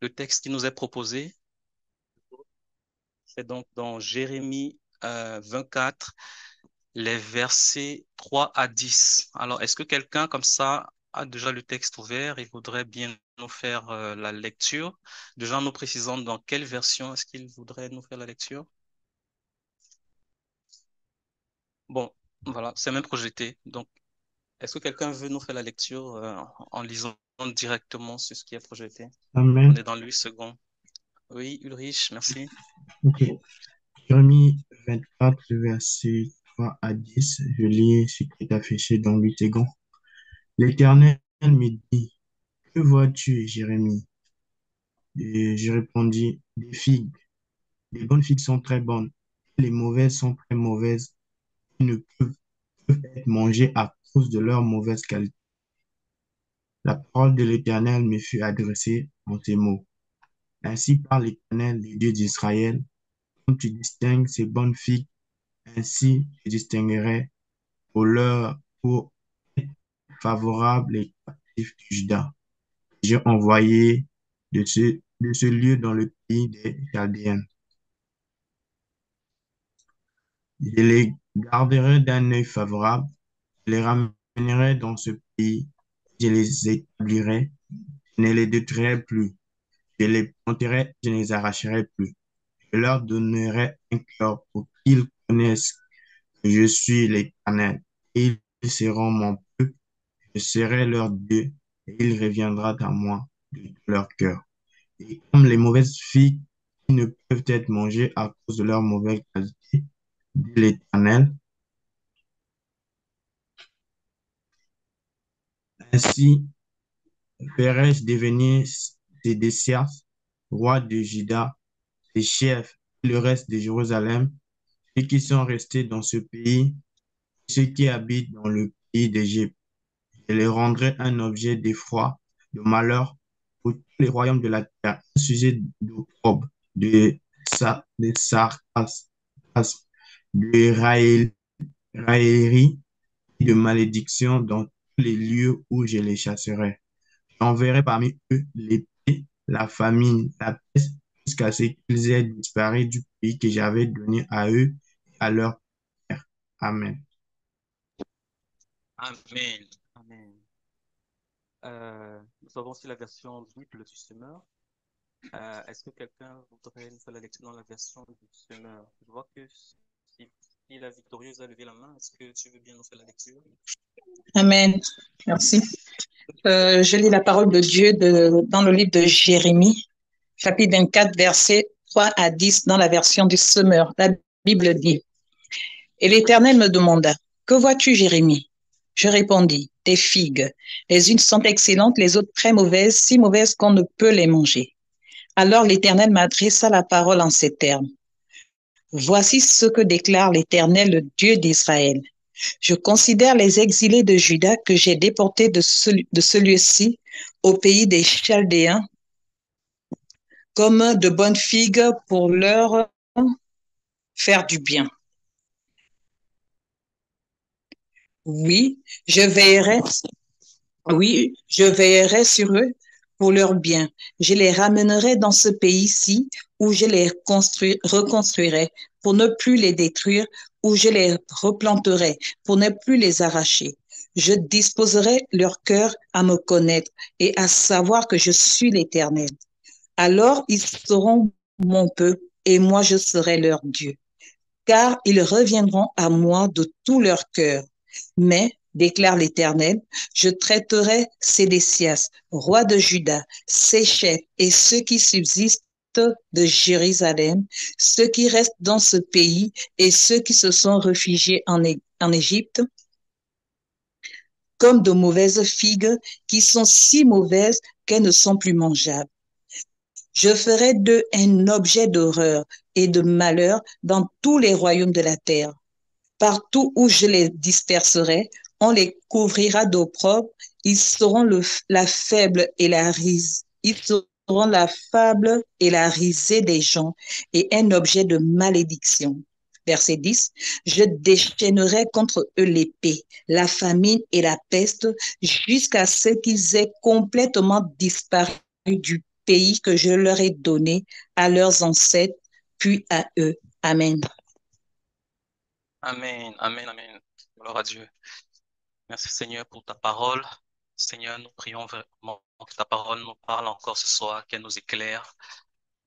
Le texte qui nous est proposé, c'est donc dans Jérémie 24, les versets 3 à 10. Alors, est-ce que quelqu'un comme ça a déjà le texte ouvert et voudrait bien nous faire la lecture, déjà en nous précisant dans quelle version est-ce qu'il voudrait nous faire la lecture? Bon, voilà, c'est même projeté. Donc, est-ce que quelqu'un veut nous faire la lecture en lisant directement sur ce qui est projeté? On Amen. est dans le 8 secondes. Oui, Ulrich, merci. Ok. Jérémie 24, verset 3 à 10. Je lis ce qui est affiché dans 8 secondes. L'Éternel me dit, que vois-tu, Jérémie? Et je répondis, des figues. Les bonnes figues sont très bonnes. Les mauvaises sont très mauvaises. Elles ne peuvent être mangées à cause de leur mauvaise qualité. La parole de l'Éternel me fut adressée en ces mots. Ainsi parle l'Éternel, le Dieu d'Israël. Comme tu distingues ces bonnes figues, ainsi je distinguerai pour être favorable les captifs du Juda. J'ai envoyé de ce lieu dans le pays des Chaldéens. Je les garderai d'un œil favorable, je les ramènerai dans ce pays, je les établirai, je ne les détruirai plus, je les planterai, je ne les arracherai plus. Je leur donnerai un cœur pour qu'ils connaissent que je suis l'Éternel. Et ils seront mon peuple, je serai leur Dieu, et ils reviendront à moi de tout leur cœur. Et comme les mauvaises filles qui ne peuvent être mangées à cause de leur mauvaise qualité, dit l'Éternel, ainsi ferai-je devenir Sédécias, roi de Juda, ses chefs et le reste de Jérusalem, ceux qui sont restés dans ce pays, ceux qui habitent dans le pays d'Égypte. Je les rendrai un objet d'effroi, de malheur pour tous les royaumes de la terre, un sujet d'opprobre, de sarcasme, de raillerie et de malédiction dans tous les lieux où je les chasserai. J'enverrai parmi eux l'épée, la famine, la peste, jusqu'à ce qu'ils aient disparu du pays que j'avais donné à eux et à leur père. Amen. Amen. Amen. Nous avons aussi la version Bible du semeur. Est-ce que quelqu'un voudrait nous faire la lecture dans la version du semeur? Je vois que si la victorieuse a levé la main, est-ce que tu veux bien nous faire la lecture? Amen. Merci. Je lis la parole de Dieu dans le livre de Jérémie, chapitre 24, versets 3 à 10, dans la version du semeur. La Bible dit, « Et l'Éternel me demanda, que vois-tu, Jérémie? Je répondis, des figues. Les unes sont excellentes, les autres très mauvaises, si mauvaises qu'on ne peut les manger. Alors l'Éternel m'adressa la parole en ces termes. Voici ce que déclare l'Éternel, le Dieu d'Israël. Je considère les exilés de Juda que j'ai déportés de ce lieu-ci au pays des Chaldéens comme de bonnes figues pour leur faire du bien. Oui, je veillerai, oui, je veillerai sur eux pour leur bien. Je les ramènerai dans ce pays-ci où je les reconstruirai pour ne plus les détruire, où je les replanterai pour ne plus les arracher. Je disposerai leur cœur à me connaître et à savoir que je suis l'Éternel. Alors ils seront mon peuple et moi je serai leur Dieu. Car ils reviendront à moi de tout leur cœur. Mais, déclare l'Éternel, je traiterai Sédécias, roi de Juda, ses chefs et ceux qui subsistent de Jérusalem, ceux qui restent dans ce pays et ceux qui se sont réfugiés en Égypte, comme de mauvaises figues qui sont si mauvaises qu'elles ne sont plus mangeables. Je ferai d'eux un objet d'horreur et de malheur dans tous les royaumes de la terre. Partout où je les disperserai, on les couvrira d'opprobre. Ils seront la faible et la risée. Ils seront la fable et la risée des gens et un objet de malédiction. Verset 10. Je déchaînerai contre eux l'épée, la famine et la peste jusqu'à ce qu'ils aient complètement disparu du pays que je leur ai donné à leurs ancêtres, puis à eux. Amen. Amen, amen, amen. Gloire à Dieu. Merci Seigneur pour ta parole. Seigneur, nous prions vraiment que ta parole nous parle encore ce soir, qu'elle nous éclaire,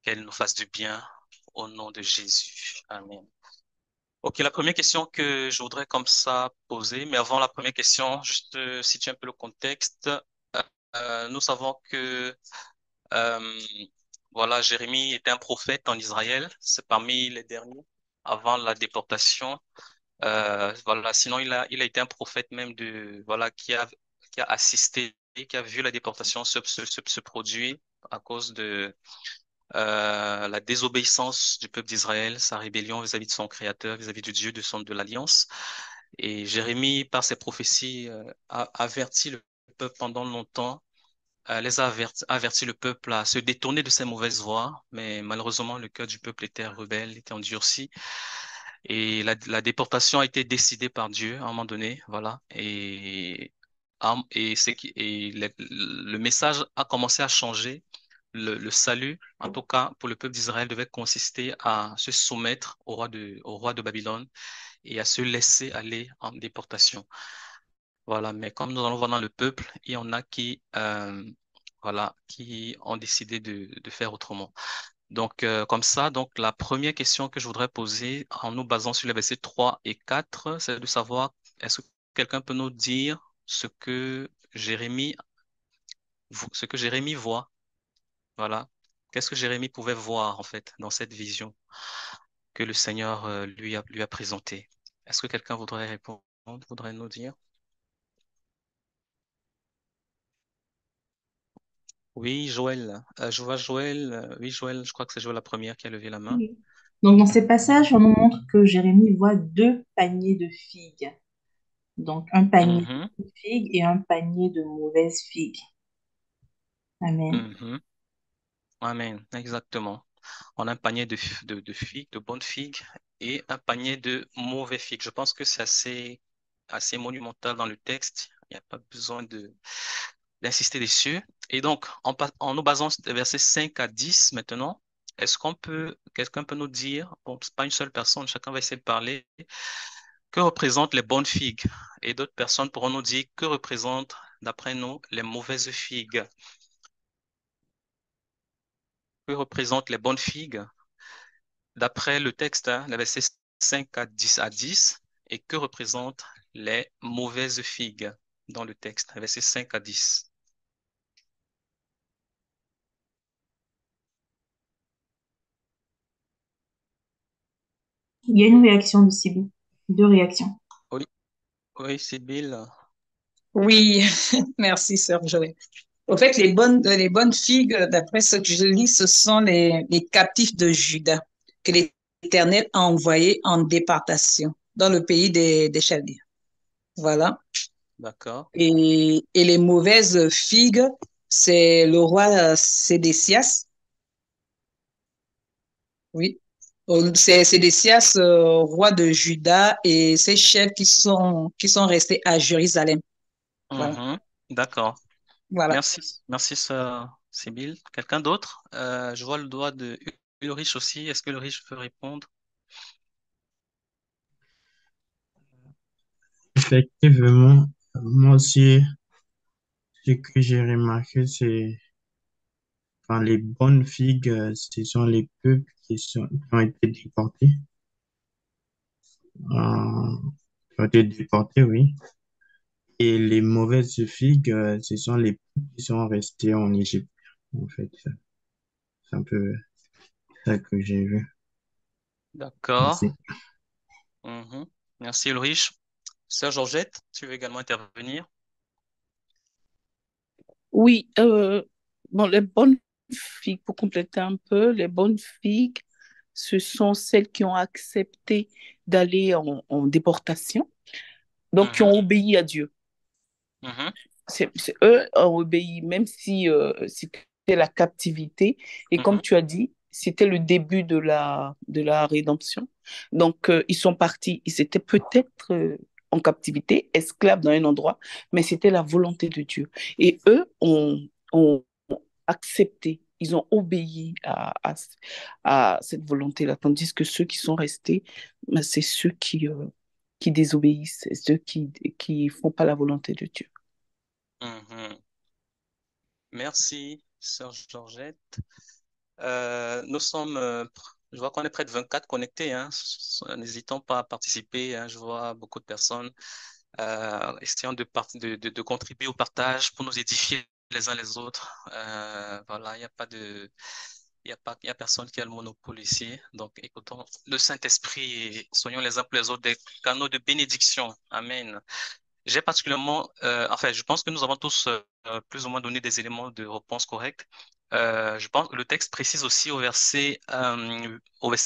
qu'elle nous fasse du bien au nom de Jésus. Amen. Ok, la première question que je voudrais comme ça poser, mais avant la première question, juste situer un peu le contexte. Nous savons que euh, voilà, Jérémie était un prophète en Israël. C'est parmi les derniers avant la déportation. Voilà, sinon il a été un prophète même de voilà qui a assisté, qui a vu la déportation se produire à cause de la désobéissance du peuple d'Israël, sa rébellion vis-à-vis de son Créateur, vis-à-vis du Dieu de l'Alliance. Et Jérémie, par ses prophéties, a averti le peuple pendant longtemps, les a averti le peuple à se détourner de ses mauvaises voies, mais malheureusement, le cœur du peuple était rebelle, était endurci. Et la déportation a été décidée par Dieu à un moment donné, voilà. Et le message a commencé à changer. Le salut, en tout cas pour le peuple d'Israël, devait consister à se soumettre au roi de Babylone et à se laisser aller en déportation. Voilà, mais comme nous allons voir dans le peuple, il y en a voilà, qui ont décidé de faire autrement. Donc, comme ça, donc la première question que je voudrais poser en nous basant sur les versets 3 et 4, c'est de savoir, est-ce que quelqu'un peut nous dire ce que Jérémie voit? Voilà. Qu'est-ce que Jérémie pouvait voir, en fait, dans cette vision que le Seigneur lui a présentée? Est-ce que quelqu'un voudrait répondre, voudrait nous dire? Oui, Joël. Je vois Joël. Oui, Joël, je crois que c'est Joël la première qui a levé la main. Oui. Donc, dans ces passages, on nous montre que Jérémie voit deux paniers de figues. Donc, un panier Mhm, de figues et un panier de mauvaises figues. Amen. mhm. Amen, exactement. On a un panier de figues, de bonnes figues, et un panier de mauvais figues. Je pense que c'est assez monumental dans le texte. Il n'y a pas besoin d'insister dessus. Et donc, en nous basant sur les versets 5 à 10 maintenant, quelqu'un peut nous dire, bon, c'est pas une seule personne, chacun va essayer de parler, que représentent les bonnes figues? Et d'autres personnes pourront nous dire que représentent, d'après nous, les mauvaises figues. Que représentent les bonnes figues? D'après le texte, hein, les versets 5 à 10, et que représentent les mauvaises figues dans le texte, les versets 5 à 10. Il y a une réaction de Sibyl. Deux réactions. Oui, oui, Sibylle. Oui, merci, Sœur Joël. Au fait, les bonnes figues, d'après ce que je lis, ce sont les captifs de Juda que l'Éternel a envoyés en déportation dans le pays des Chaldéens. Voilà. D'accord. Et les mauvaises figues, c'est le roi Sédécias. Oui. C'est Sédécias, roi de Juda, et ses chefs qui sont restés à Jérusalem. Voilà. Mhm. D'accord. Voilà. Merci, sœur Sibylle. Quelqu'un d'autre? Je vois le doigt de Ulrich aussi. Est-ce que Ulrich veut répondre? Effectivement, moi aussi, ce que j'ai remarqué, c'est quand les bonnes figues, ce sont les peuples qui ont été déportés. Qui ont été déportés, oui. Et les mauvaises figues, ce sont les peuples qui sont restés en Égypte. En fait, c'est un peu ça que j'ai vu. D'accord. Merci. Mhm. Merci Ulrich. Sœur Georgette, tu veux également intervenir? Oui, bon, les bonnes figues, pour compléter un peu, les bonnes figues, ce sont celles qui ont accepté d'aller en déportation, donc qui Mhm, ont obéi à Dieu. mhm, Eux ont obéi, même si c'était la captivité. Et comme mhm, tu as dit, c'était le début de la rédemption. Donc, ils sont partis. Ils étaient peut-être en captivité, esclaves dans un endroit, mais c'était la volonté de Dieu. Et eux ont accepté. ils ont obéi à cette volonté-là, tandis que ceux qui sont restés, ben, c'est ceux qui désobéissent, c'est ceux qui font pas la volonté de Dieu. Mhm. Merci, sœur Georgette. Nous sommes, je vois qu'on est près de 24 connectés, hein. N'hésitons pas à participer, hein. Je vois beaucoup de personnes essayant de contribuer au partage pour nous édifier les uns les autres. Voilà, il n'y a pas de, il y a personne qui a le monopole ici. Donc, écoutons le Saint-Esprit et soyons les uns pour les autres des canaux de bénédiction. Amen. J'ai particulièrement, enfin, je pense que nous avons tous plus ou moins donné des éléments de réponse corrects. Je pense que le texte précise aussi au verset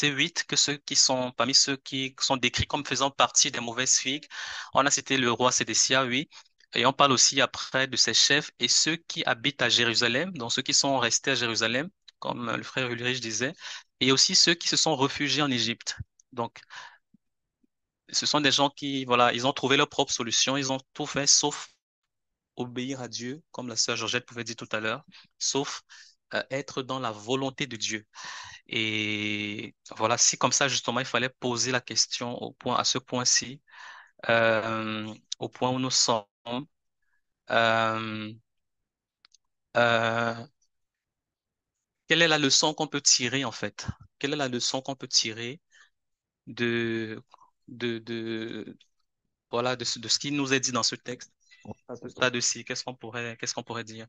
8 que ceux qui sont parmi ceux qui sont décrits comme faisant partie des mauvaises figues, on a cité le roi Sédécia, oui, et on parle aussi après de ses chefs et ceux qui habitent à Jérusalem, donc ceux qui sont restés à Jérusalem, comme le frère Ulrich disait, et aussi ceux qui se sont réfugiés en Égypte. Donc, ce sont des gens qui, voilà, ils ont trouvé leur propre solution, ils ont tout fait sauf obéir à Dieu, comme la sœur Georgette pouvait dire tout à l'heure, sauf être dans la volonté de Dieu. Et voilà, si comme ça, justement, il fallait poser la question à ce point-ci, au point où nous sommes, euh, euh, quelle est la leçon qu'on peut tirer, en fait? Quelle est la leçon qu'on peut tirer de, de, voilà, de ce qui nous est dit dans ce texte? À ce stade-ci, qu'est-ce qu'on pourrait dire?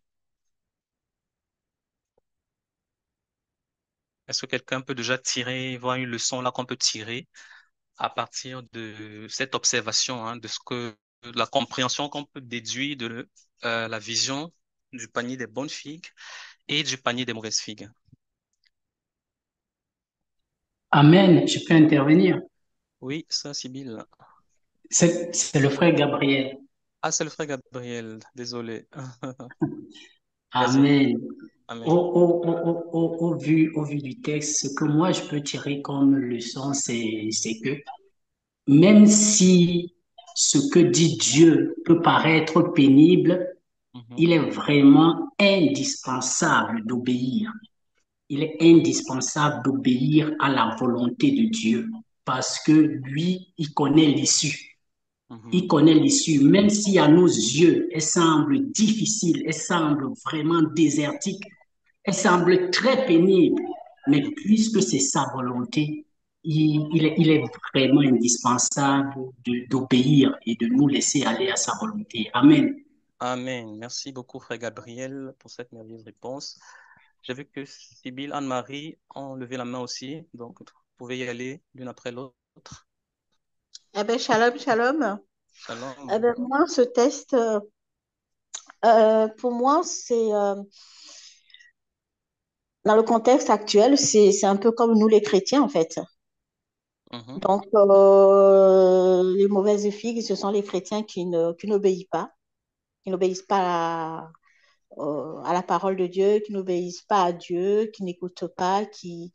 Est-ce que quelqu'un peut déjà tirer, voir une leçon là qu'on peut tirer à partir de cette observation, hein, de la compréhension qu'on peut déduire de la vision du panier des bonnes figues et du panier des mauvaises figues? Amen, je peux intervenir. Oui, ça, Sibylle. C'est le frère Gabriel. Ah, c'est le frère Gabriel, désolé. Vas-y. Amen. Amen. Au vu du texte, ce que moi je peux tirer comme leçon, c'est que même si ce que dit Dieu peut paraître pénible, Mhm, il est vraiment indispensable d'obéir. Il est indispensable d'obéir à la volonté de Dieu parce que lui, il connaît l'issue. mhm, Il connaît l'issue, même si à nos yeux, elle semble difficile, elle semble vraiment désertique, elle semble très pénible, mais mhm. puisque c'est sa volonté, il est vraiment indispensable d'obéir et de nous laisser aller à sa volonté. Amen. Amen. Merci beaucoup, frère Gabriel, pour cette merveilleuse réponse. J'ai vu que Sibylle, Anne-Marie ont levé la main aussi, donc vous pouvez y aller l'une après l'autre. Eh bien, shalom, shalom. Eh Shalom. ben, moi, ce test, pour moi, c'est dans le contexte actuel, c'est un peu comme nous les chrétiens, en fait. Mhm, Donc, les mauvaises figues, ce sont les chrétiens qui n'obéissent pas, qui n'obéissent pas à la parole de Dieu, qui n'obéissent pas à Dieu, qui n'écoutent pas, qui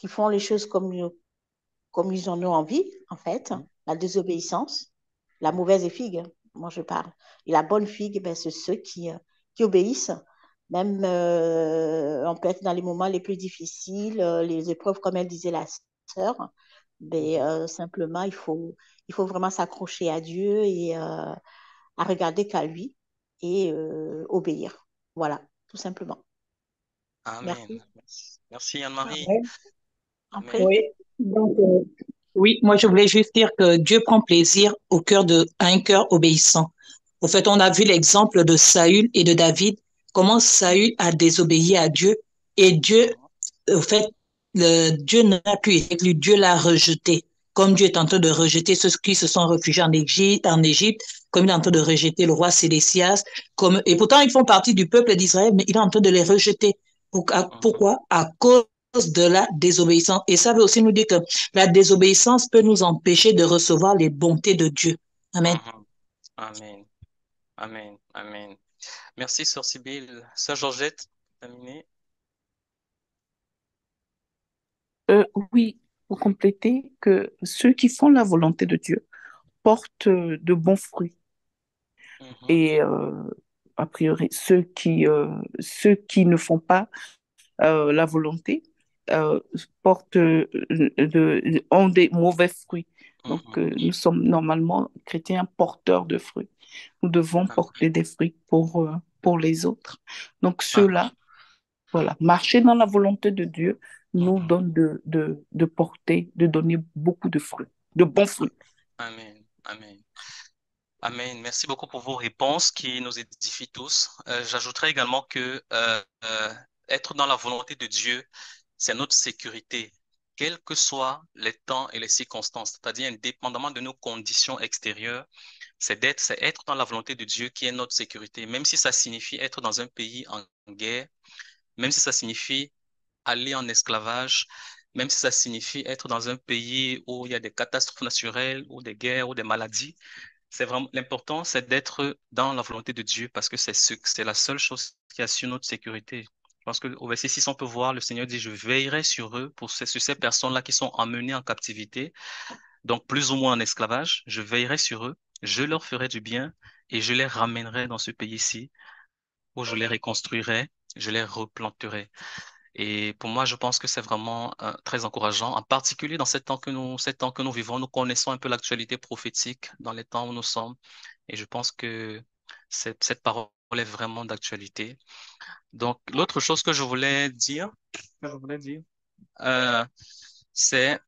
font les choses comme ils en ont envie, en fait. mhm, La désobéissance, la mauvaise figue, moi je parle. Et la bonne figue, ben, c'est ceux qui obéissent. Même, on peut être dans les moments les plus difficiles, les épreuves, comme elle disait la sœur. Ben, mhm. simplement, il faut vraiment s'accrocher à Dieu et à regarder qu'à lui et obéir. Voilà, tout simplement. Amen. Merci. Merci Anne-Marie. Ouais. Amen. Après, Oui, donc, oui, moi je voulais juste dire que Dieu prend plaisir à un cœur obéissant. Au fait, on a vu l'exemple de Saül et de David, comment Saül a désobéi à Dieu et Dieu, Mhm, au fait, Dieu n'a pu avec lui, Dieu l'a rejeté. Comme Dieu est en train de rejeter ceux qui se sont réfugiés en Égypte, comme il est en train de rejeter le roi Sédécias, et pourtant ils font partie du peuple d'Israël, mais il est en train de les rejeter. mhm, Pourquoi? À cause de la désobéissance. Et ça veut aussi nous dire que la désobéissance peut nous empêcher de recevoir les bontés de Dieu. Amen. mhm. Amen. Amen. Amen. Merci, Sœur Sibylle. Sœur Georgette, terminé. Oui, pour compléter, que ceux qui font la volonté de Dieu portent de bons fruits. Mhm, Et a priori, ceux qui ne font pas la volonté, euh, portent, ont des mauvais fruits. Donc, nous sommes normalement chrétiens porteurs de fruits. Nous devons porter des fruits pour les autres. Donc, ceux-là, voilà, marcher dans la volonté de Dieu nous donne de porter, de donner beaucoup de fruits, de bons fruits. Amen. Amen. Amen. Merci beaucoup pour vos réponses qui nous édifient tous. J'ajouterais également que être dans la volonté de Dieu, c'est notre sécurité, quels que soient les temps et les circonstances, c'est-à-dire indépendamment de nos conditions extérieures, c'est être dans la volonté de Dieu qui est notre sécurité, même si ça signifie être dans un pays en guerre, même si ça signifie aller en esclavage, même si ça signifie être dans un pays où il y a des catastrophes naturelles, ou des guerres, ou des maladies. C'est vraiment l'important, c'est d'être dans la volonté de Dieu parce que c'est la seule chose qui assure notre sécurité. Je pense qu'au verset 6, on peut voir le Seigneur dit, je veillerai sur eux, sur ces personnes-là qui sont emmenées en captivité, donc plus ou moins en esclavage. Je veillerai sur eux, je leur ferai du bien et je les ramènerai dans ce pays-ci où je les reconstruirai, je les replanterai. Et pour moi, je pense que c'est vraiment très encourageant, en particulier dans ces temps que nous vivons. Nous connaissons un peu l'actualité prophétique dans les temps où nous sommes. Et je pense que cette parole est vraiment d'actualité. Donc, l'autre chose que je voulais dire, euh, c'est,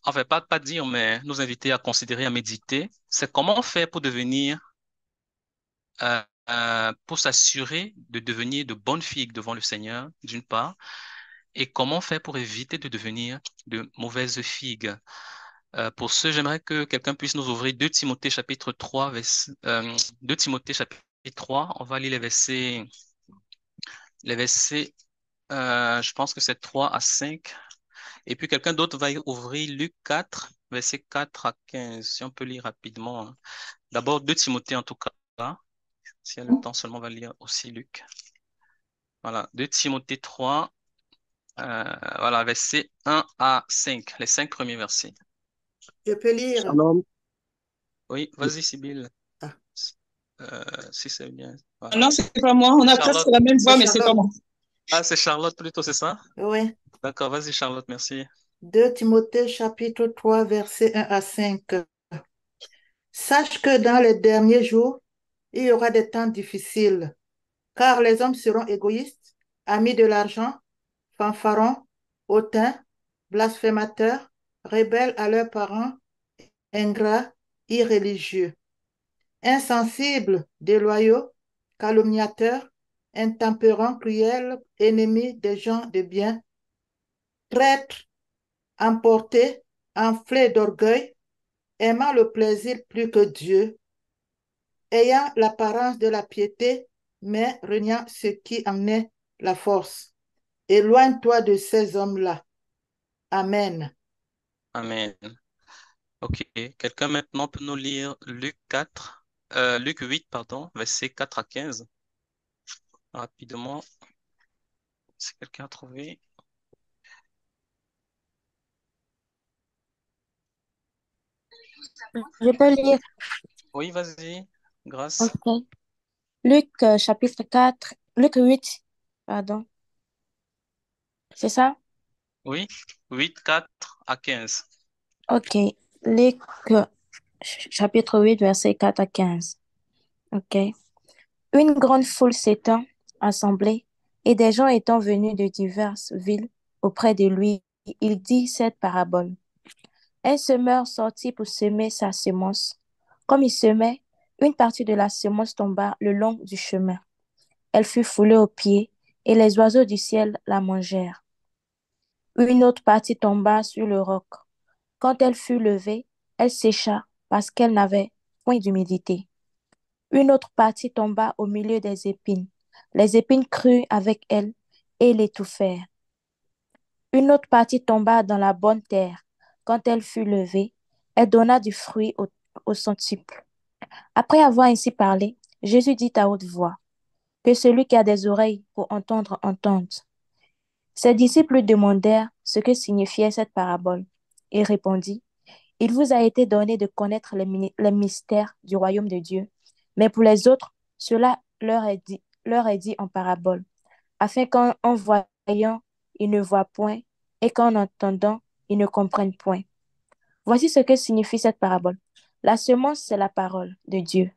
enfin, pas dire, mais nous inviter à considérer, à méditer, c'est comment faire pour pour s'assurer de devenir de bonnes filles devant le Seigneur, d'une part, et comment faire pour éviter de devenir de mauvaises figues. Pour ce, j'aimerais que quelqu'un puisse nous ouvrir 2 Timothée chapitre 3, 2 Timothée chapitre 3. On va lire les versets, je pense que c'est 3 à 5. Et puis quelqu'un d'autre va ouvrir Luc 4, versets 4 à 15. Si on peut lire rapidement, hein. D'abord 2 Timothée en tout cas. Si y a le temps seulement, on va lire aussi Luc. Voilà, 2 Timothée 3, voilà, versets 1 à 5, les 5 premiers versets. Je peux lire. Shalom. Oui, vas-y, Sibylle. Ah. Si c'est bien. Voilà. Non, c'est pas moi. On C'est a presque Charlotte. la même voix, C'est mais c'est pas Charlotte. moi. Ah, c'est Charlotte plutôt, c'est ça? Oui. D'accord, vas-y, Charlotte, merci. 2 Timothée chapitre 3, versets 1 à 5. Sache que dans les derniers jours, il y aura des temps difficiles, car les hommes seront égoïstes, amis de l'argent, fanfarons, hautains, blasphémateurs, rebelles à leurs parents, ingrats, irréligieux, insensibles, déloyaux, calomniateurs, intempérants, cruels, ennemis des gens de bien, traîtres, emportés, enflés d'orgueil, aimant le plaisir plus que Dieu, ayant l'apparence de la piété, mais reniant ce qui en est la force. Éloigne-toi de ces hommes-là. Amen. Amen. Ok, quelqu'un maintenant peut nous lire Luc 8, pardon, versets 4 à 15. Rapidement, si quelqu'un a trouvé. Je peux lire. Oui, vas-y, grâce. Ok. Luc chapitre 4, Luc 8, pardon. C'est ça? Oui, 8, 4 à 15. Ok. Luc chapitre 8, verset 4 à 15. Ok. Une grande foule s'étant assemblée et des gens étant venus de diverses villes auprès de lui, il dit cette parabole. Un semeur sortit pour semer sa semence. Comme il semait, une partie de la semence tomba le long du chemin. Elle fut foulée aux pieds et les oiseaux du ciel la mangèrent. Une autre partie tomba sur le roc. Quand elle fut levée, elle sécha parce qu'elle n'avait point d'humidité. Une autre partie tomba au milieu des épines. Les épines crurent avec elle et l'étouffèrent. Une autre partie tomba dans la bonne terre. Quand elle fut levée, elle donna du fruit au centuple. Après avoir ainsi parlé, Jésus dit à haute voix, que celui qui a des oreilles pour entendre, entende. Ses disciples lui demandèrent ce que signifiait cette parabole. Il répondit, il vous a été donné de connaître les mystères du royaume de Dieu, mais pour les autres, cela leur est dit en parabole, afin qu'en voyant, ils ne voient point, et qu'en entendant, ils ne comprennent point. Voici ce que signifie cette parabole. La semence, c'est la parole de Dieu.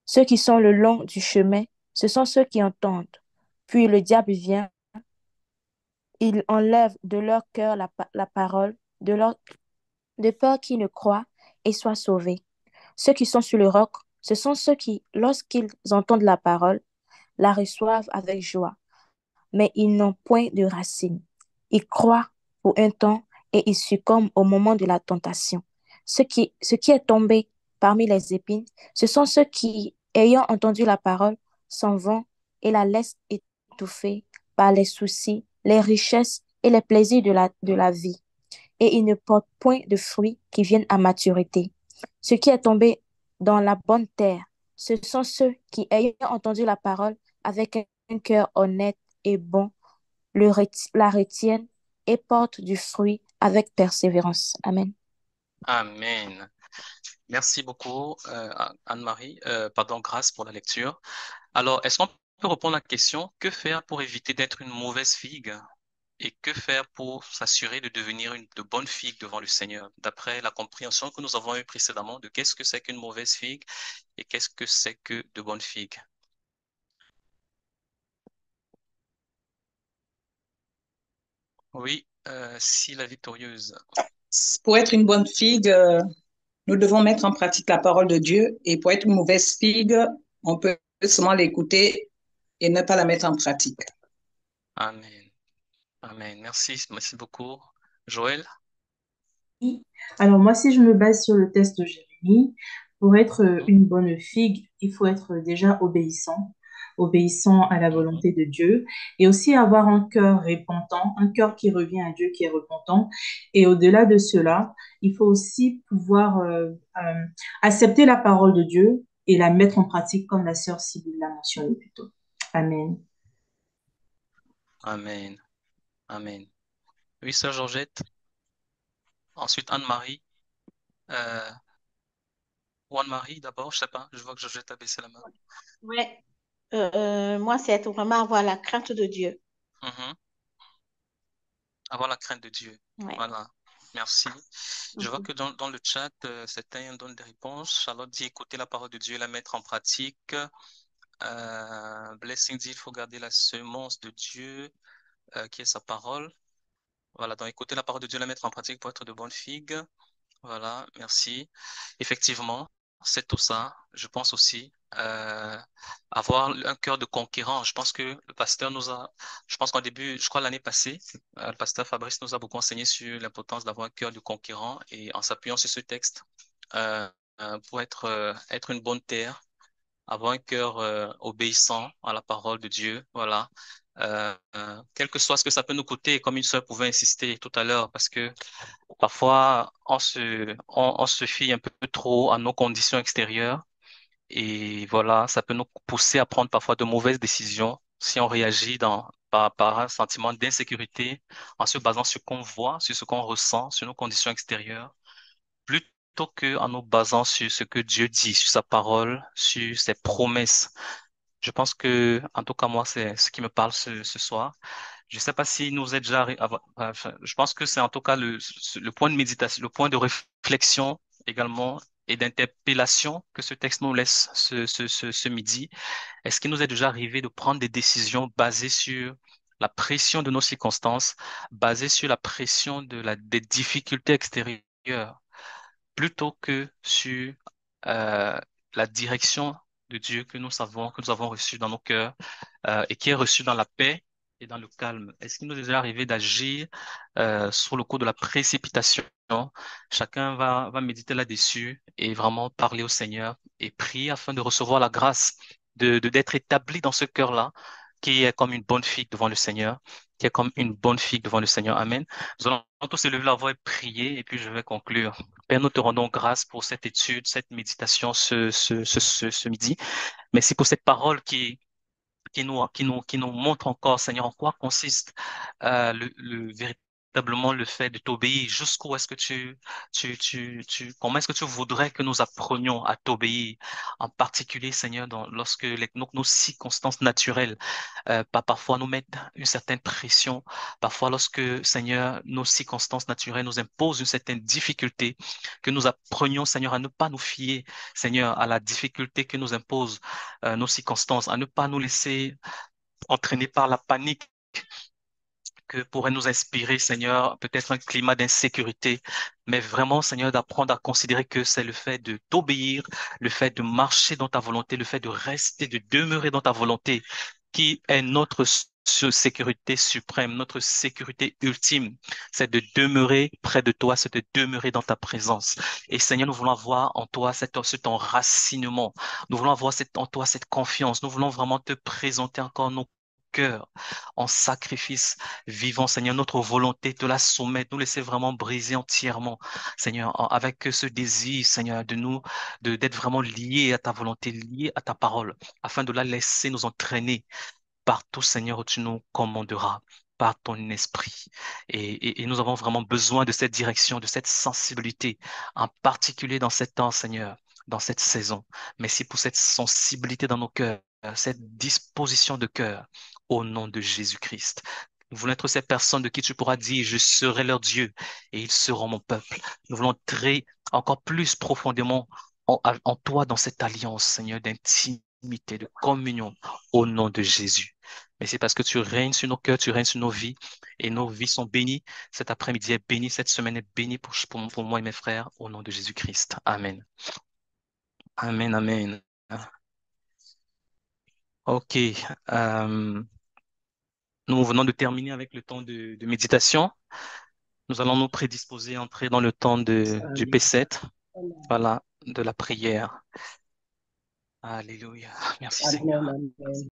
Ceux qui sont le long du chemin, ce sont ceux qui entendent. Puis le diable vient, il enlève de leur cœur la parole, de peur qu'ils ne croient et soient sauvés. Ceux qui sont sur le roc, ce sont ceux qui, lorsqu'ils entendent la parole, la reçoivent avec joie, mais ils n'ont point de racine. Ils croient pour un temps et ils succombent au moment de la tentation. Ce qui est tombé parmi les épines, ce sont ceux qui, ayant entendu la parole, s'en vont et la laissent étouffer par les soucis, les richesses et les plaisirs de la vie. Et ils ne portent point de fruits qui viennent à maturité. Ce qui est tombé dans la bonne terre, ce sont ceux qui, ayant entendu la parole avec un cœur honnête et bon, la retiennent et portent du fruit avec persévérance. Amen. Amen. Merci beaucoup, Anne-Marie, pardon, Grâce pour la lecture. Alors, est-ce qu'on peut répondre à la question, que faire pour éviter d'être une mauvaise figue et que faire pour s'assurer de devenir de bonnes figues devant le Seigneur, d'après la compréhension que nous avons eue précédemment de qu'est-ce que c'est qu'une mauvaise figue et qu'est-ce que c'est que de bonnes figues? Oui, si la victorieuse. Pour être une bonne figue, nous devons mettre en pratique la parole de Dieu. Et pour être une mauvaise figue, on peut seulement l'écouter et ne pas la mettre en pratique. Amen. Amen. Merci beaucoup. Joël? Alors moi, si je me base sur le test de Jérémie, pour être une bonne figue, il faut être déjà obéissant à la volonté de Dieu, et aussi avoir un cœur repentant, un cœur qui revient à Dieu, qui est repentant. Et au-delà de cela, il faut aussi pouvoir accepter la parole de Dieu et la mettre en pratique, comme la sœur Sibylle l'a mentionné plus tôt. Amen. Amen. Amen. Oui, sœur Georgette. Ensuite, Anne-Marie. Euh, ou Anne-Marie d'abord, je sais pas. Je vois que Georgette a baissé la main. Ouais. Moi, c'est vraiment avoir la crainte de Dieu. Mhm. Avoir la crainte de Dieu. Ouais. Voilà. Merci. Je vois Mhm. que dans le chat, certains donnent des réponses. Charlotte dit écouter la parole de Dieu et la mettre en pratique. Blessing dit il faut garder la semence de Dieu, qui est sa parole. Voilà, donc écouter la parole de Dieu, la mettre en pratique pour être de bonnes figues. Voilà, merci. Effectivement, c'est tout ça. Je pense aussi avoir un cœur de conquérant. Je pense que le pasteur je pense qu'au début, je crois l'année passée, le pasteur Fabrice nous a beaucoup enseigné sur l'importance d'avoir un cœur de conquérant et en s'appuyant sur ce texte euh, pour être une bonne terre, avoir un cœur obéissant à la parole de Dieu. Voilà. Quel que soit ce que ça peut nous coûter, comme une sœur pouvait insister tout à l'heure, parce que parfois, on se fie un peu trop à nos conditions extérieures et voilà, ça peut nous pousser à prendre parfois de mauvaises décisions si on réagit par un sentiment d'insécurité en se basant sur ce qu'on voit, sur ce qu'on ressent, sur nos conditions extérieures, plutôt que en nous basant sur ce que Dieu dit, sur sa parole, sur ses promesses. Je pense que, en tout cas, moi, c'est ce qui me parle ce soir. Je ne sais pas si nous est déjà enfin, je pense que c'est en tout cas le point de méditation, le point de réflexion également et d'interpellation que ce texte nous laisse ce midi. Est-ce qu'il nous est déjà arrivé de prendre des décisions basées sur la pression de nos circonstances, basées sur la pression des difficultés extérieures, plutôt que sur euh, la direction de Dieu que nous avons reçue dans nos cœurs et qui est reçue dans la paix et dans le calme. Est-ce qu'il nous est déjà arrivé d'agir sur le coup de la précipitation? Chacun va méditer là-dessus et vraiment parler au Seigneur et prier afin de recevoir la grâce d'être établi dans ce cœur-là qui est comme une bonne figue devant le Seigneur, qui est comme une bonne figue devant le Seigneur. Amen. Nous allons tous se lever la voix et prier et puis je vais conclure. Père, nous te rendons grâce pour cette étude, cette méditation ce midi. Merci pour cette parole qui nous montre encore, Seigneur, en quoi consiste le véritable véritablement le fait de t'obéir? Jusqu'où est-ce que comment est-ce que tu voudrais que nous apprenions à t'obéir? En particulier, Seigneur, lorsque nos circonstances naturelles, parfois nous mettent une certaine pression, parfois lorsque, Seigneur, nos circonstances naturelles nous imposent une certaine difficulté, que nous apprenions, Seigneur, à ne pas nous fier, Seigneur, à la difficulté que nous imposent nos circonstances, à ne pas nous laisser entraîner par la panique que pourrait nous inspirer, Seigneur, peut-être un climat d'insécurité, mais vraiment, Seigneur, d'apprendre à considérer que c'est le fait de t'obéir, le fait de marcher dans ta volonté, le fait de rester, de demeurer dans ta volonté, qui est notre sécurité suprême, notre sécurité ultime. C'est de demeurer près de toi, c'est de demeurer dans ta présence. Et Seigneur, nous voulons avoir en toi cet enracinement. Nous voulons avoir en toi cette confiance. Nous voulons vraiment te présenter encore nos cœurs en sacrifice vivant, Seigneur, notre volonté, te la soumettre, nous laisser vraiment briser entièrement, Seigneur, avec ce désir, Seigneur, d'être vraiment liés à ta volonté, liés à ta parole, afin de la laisser nous entraîner partout, Seigneur, où tu nous commanderas par ton esprit. Et nous avons vraiment besoin de cette direction, de cette sensibilité, en particulier dans cet temps, Seigneur, dans cette saison. Merci pour cette sensibilité dans nos cœurs, cette disposition de cœur, au nom de Jésus-Christ. Nous voulons être ces personnes de qui tu pourras dire, je serai leur Dieu et ils seront mon peuple. Nous voulons entrer encore plus profondément en toi dans cette alliance, Seigneur, d'intimité, de communion, au nom de Jésus. Mais c'est parce que tu règnes sur nos cœurs, tu règnes sur nos vies, et nos vies sont bénies. Cet après-midi est béni, cette semaine est bénie pour moi et mes frères, au nom de Jésus-Christ. Amen. Amen, amen. OK. Nous venons de terminer avec le temps de méditation. Nous allons nous prédisposer à entrer dans le temps du P7, voilà, de la prière. Alléluia. Merci Seigneur. Amen, amen.